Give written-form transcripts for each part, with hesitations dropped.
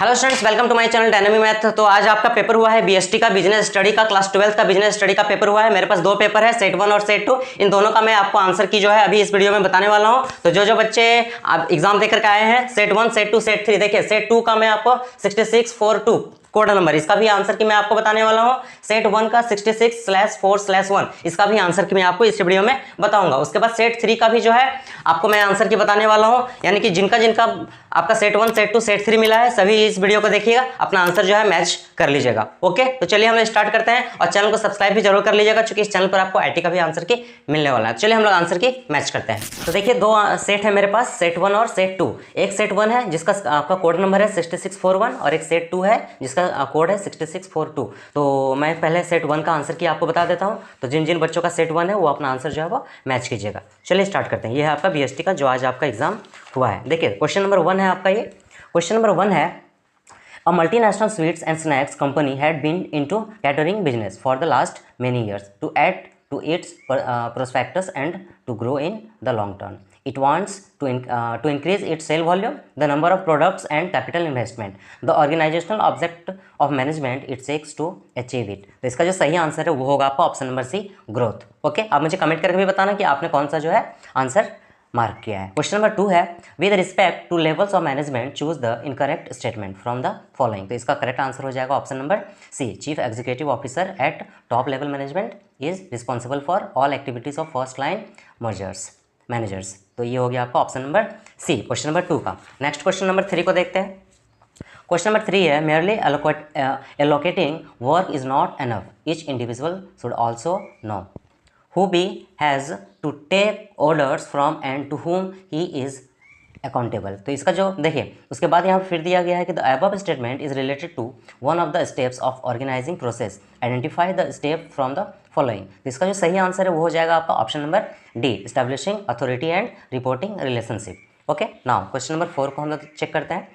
Hello students, welcome to my channel dynamic math. तो आज आपका पेपर हुआ है बीएसटी का, बिजनेस स्टडी का, क्लास 12 का बिजनेस स्टडी का पेपर हुआ है। मेरे पास दो पेपर है, सेट 1 और सेट 2। इन दोनों का मैं आपको आंसर की जो है अभी इस वीडियो में बताने वाला हूं। तो जो बच्चे आप एग्जाम देकर के आए हैं सेट 1, सेट 2, सेट 3, देखिए सेट 2 का मैं आपको 6642 कोड नंबर, इसका भी आंसर की मैं आपको बताने वाला हूं। सेट 1 का 66/4/1, इसका भी आंसर की मैं आपको इस वीडियो में बताऊंगा। उसके बाद सेट 3 का भी जो है आपको मैं आंसर की बताने वाला हूं। यानी कि जिनका जिनका आपका सेट 1, सेट 2, सेट 3 मिला है, सभी इस वीडियो को देखिएगा, अपना आंसर जो है मैच कर लीजिएगा। ओके, तो चलिए हम लोग स्टार्ट करते हैं और चैनल को सब्सक्राइब भी जरूर कर लीजिएगा, क्योंकि इस चैनल पर आपको आईटी का भी आंसर की मिलने वाला है। चलिए हम लोग आंसर की मैच करते हैं। तो देखिए दो सेट है मेरे पास, सेट 1 और सेट 2। एक सेट 1 है जिसका आपका कोड नंबर है 6641 और एक सेट 2 है जिसका कोड है 6642। तो मैं पहले सेट 1 का आंसर की आपको बता देता हूं। तो जिन जिन बच्चों का सेट 1 है वो अपना आंसर जो है वो मैच कीजिएगा। चलिए स्टार्ट करते हैं। ये है आपका बीएसटी का जो आज आपका एग्जाम हुआ है। देखिए क्वेश्चन नंबर 1 है आपका। ये क्वेश्चन नंबर 1 है, a multinational sweets and snacks company had been into catering business for the last many years to add to its prospectus and to grow in the long term. It wants to increase its sale volume, the number of products and capital investment. The organizational object of management it seeks to achieve it. तो इसका जो सही answer है वो होगा आपका option number C, growth. Okay, आप मुझे कमेंट करके भी बताना कि आपने कौन सा जो है आंसर मार्क किया है। क्वेश्चन नंबर 2 है, with respect to levels of management choose the incorrect statement from the following. तो इसका करेक्ट आंसर हो जाएगा option number C, chief executive officer at top level management is responsible for all activities of first line managers. तो ये हो गया आपका option number C, question number 2 का। नेक्स्ट क्वेश्चन नंबर 3 को देखते हैं। क्वेश्चन नंबर 3 है, merely allocating work is not enough. Each individual should also know who he has to take orders from and to whom he is accountable. तो इसका जो देखिए उसके बाद यहाँ फिर दिया गया है कि the above statement is related to one of the steps of organizing process. Identify the step from the following. तो इसका जो सही आंसर है वो हो जाएगा आपका option number D, establishing authority and reporting relationship. Okay, now question number 4 को हम लोग चेक करते हैं।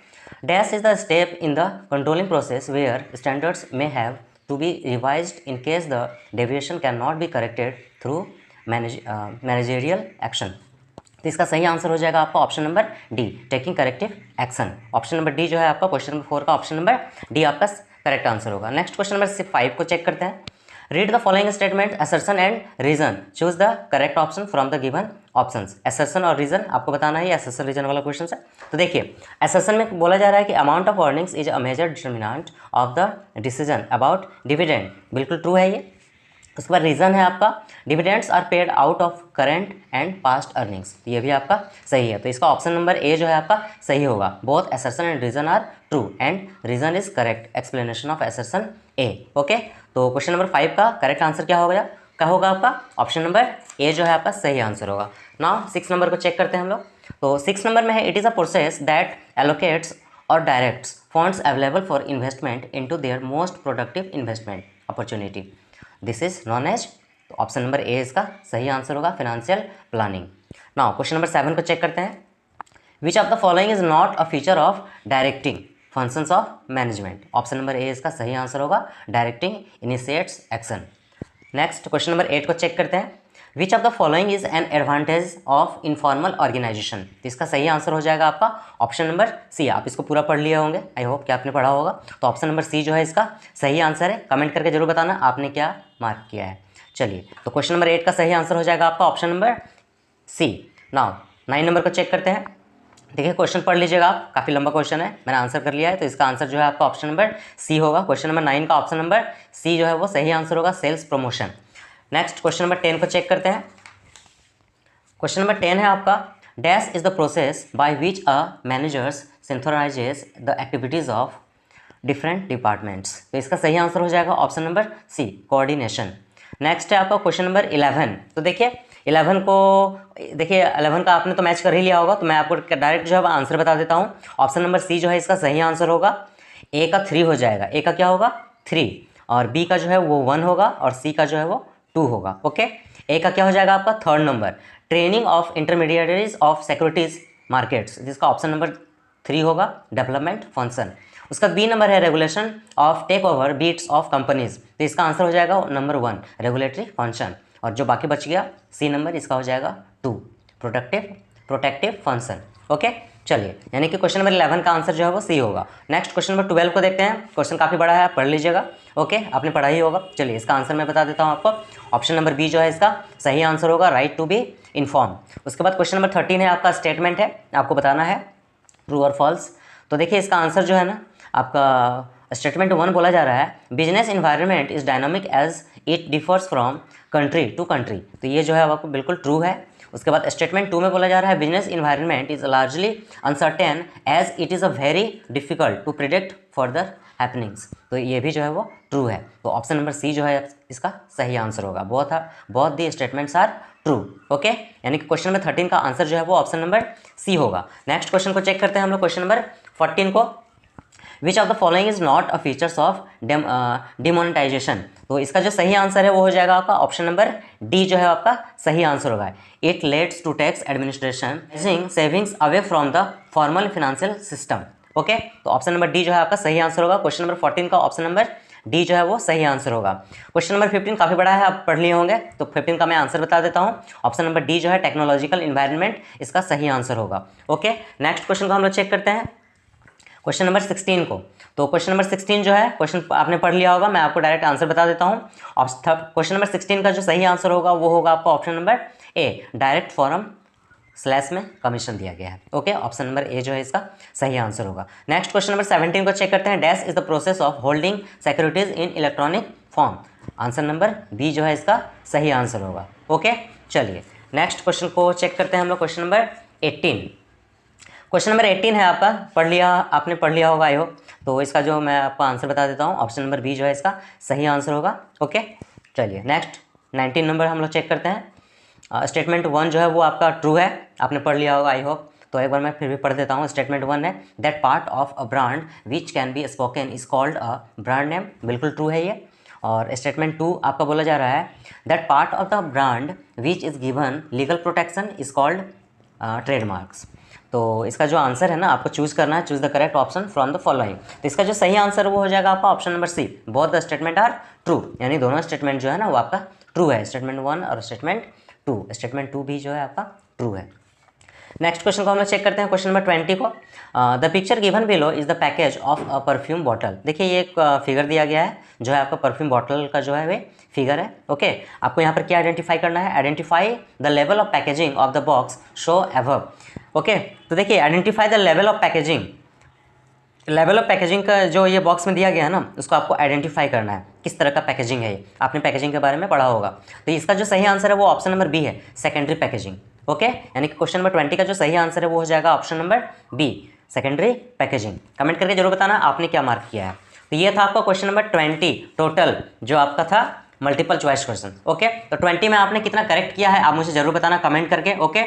Dash is the step in the controlling process where standards may have to be revised in case the deviation cannot be corrected through managerial action. तो इसका सही answer हो जाएगा आपका option number D, taking corrective action. Option number D जो है आपका question number 4 का ऑप्शन नंबर डी आपका करेक्ट आंसर होगा। नेक्स्ट क्वेश्चन नंबर 5 को चेक करते हैं। Read the following statement, assertion and reason, choose the correct option from the given options. Assertion और रीजन आपको बताना है, असर्शन रीजन वाला क्वेश्चन है। तो देखिए असर्शन में बोला जा रहा है कि amount of earnings is a major determinant of the decision about dividend, बिल्कुल ट्रू है ये। उसके बाद रीजन है आपका, dividends are paid out of current and past earnings, ये भी आपका सही है। तो इसका ऑप्शन नंबर ए जो है आपका सही होगा। Both assertion and reason are true and reason is correct explanation of assertion A. Okay, तो क्वेश्चन नंबर 5 का करेक्ट आंसर क्या होगा आपका ऑप्शन नंबर ए जो है आपका सही आंसर होगा। नाउ 6 नंबर को चेक करते हैं हम लोग। तो 6 नंबर में है, it is a process that allocates और directs funds available for investment into their most productive investment opportunity, this is known as. तो ऑप्शन नंबर ए इसका सही आंसर होगा, financial planning. Now question number 7 को check करते हैं। Which of the following is not a feature of directing functions of management. Option number A इसका सही answer होगा, directing initiates action. Next question number 8 को चेक करते हैं। Which of the following is an advantage of informal organisation. तो इसका सही answer हो जाएगा आपका ऑप्शन नंबर सी। आप इसको पूरा पढ़ लिए होंगे, आई होप कि आपने पढ़ा होगा। तो ऑप्शन नंबर सी जो है इसका सही आंसर है। कमेंट करके जरूर बताना आपने क्या मार्क किया है। चलिए, तो क्वेश्चन नंबर 8 का सही आंसर हो जाएगा आपका option number C. Now 9 number को चेक करते हैं। देखिए क्वेश्चन पढ़ लीजिएगा आप, काफ़ी लंबा क्वेश्चन है, मैंने आंसर कर लिया है। तो इसका आंसर जो है आपका ऑप्शन नंबर सी होगा। क्वेश्चन नंबर 9 का ऑप्शन नंबर सी जो है वो सही आंसर होगा, sales promotion. Next question number 10 को चेक करते हैं। क्वेश्चन नंबर 10 है आपका, dash is the process by which a managers synchronises the activities of different departments. तो इसका सही आंसर हो जाएगा option number C, coordination. Next है आपका क्वेश्चन नंबर 11। तो देखिए 11 का आपने तो मैच कर ही लिया होगा, तो मैं आपको डायरेक्ट जो है आंसर बता देता हूँ। ऑप्शन नंबर सी जो है इसका सही आंसर होगा। ए का 3 हो जाएगा, ए का क्या होगा 3, और बी का जो है वो 1 होगा, और सी का जो है वो 2 होगा। ओके, ए का क्या हो जाएगा आपका 3rd number, training of intermediaries of securities markets, जिसका ऑप्शन नंबर 3 होगा, डेवलपमेंट फंक्शन। उसका बी नंबर है, regulation of take over bids of companies. तो इसका आंसर हो जाएगा नंबर 1, रेगुलेटरी फंक्शन। और जो बाकी बच गया सी नंबर, इसका हो जाएगा 2, प्रोटेक्टिव फंक्शन। ओके, चलिए, यानी कि क्वेश्चन नंबर 11 का आंसर जो है वो सी होगा। नेक्स्ट क्वेश्चन नंबर 12 को देखते हैं। क्वेश्चन काफ़ी बड़ा है, पढ़ लीजिएगा। ओके, आपने पढ़ा ही होगा। चलिए, इसका आंसर मैं बता देता हूँ आपको। ऑप्शन नंबर बी जो है इसका सही आंसर होगा, राइट टू बी इन्फॉर्म। उसके बाद क्वेश्चन नंबर 13 है आपका, स्टेटमेंट है, आपको बताना है ट्रू और फॉल्स। तो देखिए, इसका आंसर जो है ना आपका स्टेटमेंट 1 बोला जा रहा है, business environment is dynamic as it differs from country to country. तो ये जो है आपको बिल्कुल ट्रू है। उसके बाद स्टेटमेंट 2 में बोला जा रहा है, business environment is largely uncertain as it is a very difficult to predict further happenings. तो ये भी जो है वो ट्रू है। तो ऑप्शन नंबर सी जो है इसका सही आंसर होगा। Both the statements are true. Okay, यानी कि क्वेश्चन नंबर 13 का आंसर जो है वो ऑप्शन नंबर सी होगा। नेक्स्ट क्वेश्चन को चेक करते हैं हम लोग, क्वेश्चन नंबर 14 को। विच of the following is not a features of demonetisation. तो इसका जो सही आंसर है वो हो जाएगा आपका ऑप्शन नंबर डी जो है आपका सही आंसर होगा। It leads to tax administration savings away from the formal financial system. Okay, तो ऑप्शन नंबर डी जो है आपका सही आंसर होगा। क्वेश्चन नंबर 14 का ऑप्शन नंबर डी जो है वो सही आंसर होगा। क्वेश्चन नंबर 15 काफ़ी बड़ा है, आप पढ़ लिए होंगे, तो 15 का मैं आंसर बता देता हूँ। ऑप्शन नंबर डी जो है टेक्नोलॉजिकल इन्वायरमेंट, इसका सही आंसर होगा। ओके, नेक्स्ट क्वेश्चन को हम लोग चेक करते हैं, क्वेश्चन नंबर 16 को। तो क्वेश्चन नंबर 16 जो है, क्वेश्चन आपने पढ़ लिया होगा, मैं आपको डायरेक्ट आंसर बता देता हूँ। क्वेश्चन नंबर 16 का जो सही आंसर होगा वो होगा आपका option number A, direct forum slash में कमीशन दिया गया है। ओके, ऑप्शन नंबर ए जो है इसका सही आंसर होगा। नेक्स्ट क्वेश्चन नंबर 17 को चेक करते हैं, dash is the process of holding securities in electronic form. Answer number B जो है इसका सही आंसर होगा। ओके, चलिए नेक्स्ट क्वेश्चन को चेक करते हैं हम लोग, क्वेश्चन नंबर 18। क्वेश्चन नंबर 18 है आपका, आपने पढ़ लिया होगा आई होप। तो इसका जो मैं आपको आंसर बता देता हूँ, ऑप्शन नंबर बी जो है इसका सही आंसर होगा। ओके, चलिए नेक्स्ट 19 नंबर हम लोग चेक करते हैं। स्टेटमेंट 1 जो है वो आपका ट्रू है, आपने पढ़ लिया होगा आई होप। तो एक बार मैं फिर भी पढ़ देता हूँ। स्टेटमेंट 1 है, that part of a brand which can be spoken is called a brand name. बिल्कुल ट्रू है ये। और स्टेटमेंट 2 आपका बोला जा रहा है, that part of the brand which is given legal protection is called trademarks. तो इसका जो आंसर है ना, आपको चूज़ करना है, choose the correct option from the following. तो इसका जो सही आंसर वो हो जाएगा आपका option number C, both the statement are true. यानी दोनों स्टेटमेंट जो है ना वो आपका ट्रू है, स्टेटमेंट 1 और स्टेटमेंट 2। स्टेटमेंट 2 भी जो है आपका ट्रू है। नेक्स्ट क्वेश्चन को हम लोग चेक करते हैं, क्वेश्चन नंबर 20 को। The picture given below is the package of a perfume bottle. देखिए, ये एक फिगर दिया गया है जो है आपका परफ्यूम बॉटल का जो है वे फिगर है। ओके, आपको यहाँ पर क्या आइडेंटिफाई करना है, identify the level of packaging of the box show above. Okay, तो देखिए, identify the level of packaging. Level of packaging का जो ये बॉक्स में दिया गया है ना, उसको आपको आइडेंटिफाई करना है, किस तरह का पैकेजिंग है ये। आपने पैकेजिंग के बारे में पढ़ा होगा। तो इसका जो सही आंसर है वो ऑप्शन नंबर बी है, सेकेंडरी पैकेजिंग। ओके, यानी कि क्वेश्चन नंबर 20 का जो सही आंसर है वो हो जाएगा option number B, secondary packaging. Comment करके जरूर बताना आपने क्या मार्क किया है। तो ये था आपका क्वेश्चन नंबर 20 टोटल जो आपका था मल्टीपल चॉइस क्वेश्चन। ओके, तो 20 में आपने कितना करेक्ट किया है आप मुझे जरूर बताना कमेंट करके। ओके,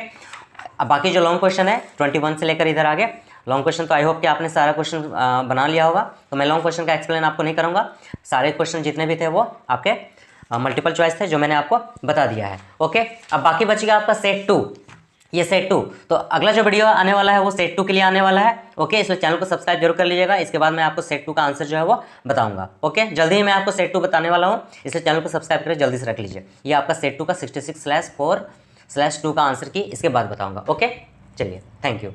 अब बाकी जो लॉन्ग क्वेश्चन है 21 से लेकर इधर आगे लॉन्ग क्वेश्चन, तो आई होप कि आपने सारा क्वेश्चन बना लिया होगा। तो मैं लॉन्ग क्वेश्चन का एक्सप्लेन आपको नहीं करूँगा, सारे क्वेश्चन जितने भी थे वो आपके मल्टीपल चॉइस थे जो मैंने आपको बता दिया है। ओके, अब बाकी बच गया आपका सेट 2, ये सेट 2। तो अगला जो वीडियो आने वाला है वो सेट 2 के लिए आने वाला है। ओके, इसलिए चैनल को सब्सक्राइब जरूर कर लीजिएगा। इसके बाद मैं आपको सेट 2 का आंसर जो है वो बताऊंगा। ओके, जल्दी ही मैं आपको सेट 2 बताने वाला हूँ, इसलिए चैनल को सब्सक्राइब करके जल्दी से रख लीजिए। ये आपका सेट 2 का 66/4/2 का आंसर की इसके बाद बताऊँगा। ओके, चलिए, थैंक यू।